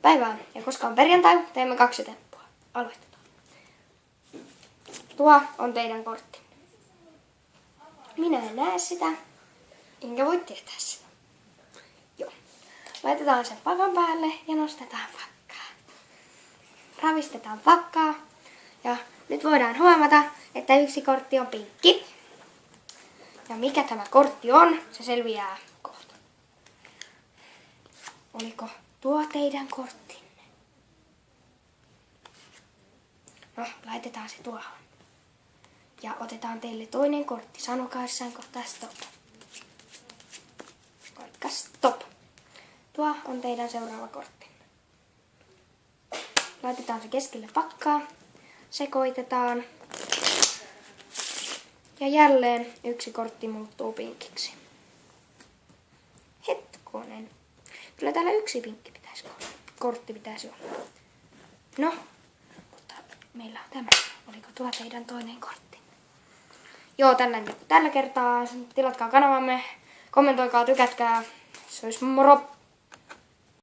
päivää. Ja koska on perjantai, teemme 2 temppua. Aloitetaan. Tuo on teidän kortti. Minä en näe sitä, enkä voi tietää sitä. Joo. Laitetaan sen pakan päälle ja nostetaan vakkaa. Ravistetaan vakkaa. Ja nyt voidaan huomata, että yksi kortti on pinkki. Ja mikä tämä kortti on, se selviää kohta. Oliko tuo teidän korttinne? No, laitetaan se tuohon. Ja otetaan teille toinen kortti. Sanokaa jossain kohtaa stop. Vaikka stop. Tuo on teidän seuraava kortti. Laitetaan se keskelle pakkaa. Sekoitetaan. Ja jälleen yksi kortti muuttuu pinkiksi. Hetkonen. Kyllä täällä yksi pinkki kortti pitäisi olla. No, mutta meillä on tämä. Oliko tuo teidän toinen kortti? Joo, tällä kertaa. Tilatkaa kanavamme, kommentoikaa, tykätkää. Se olisi moro!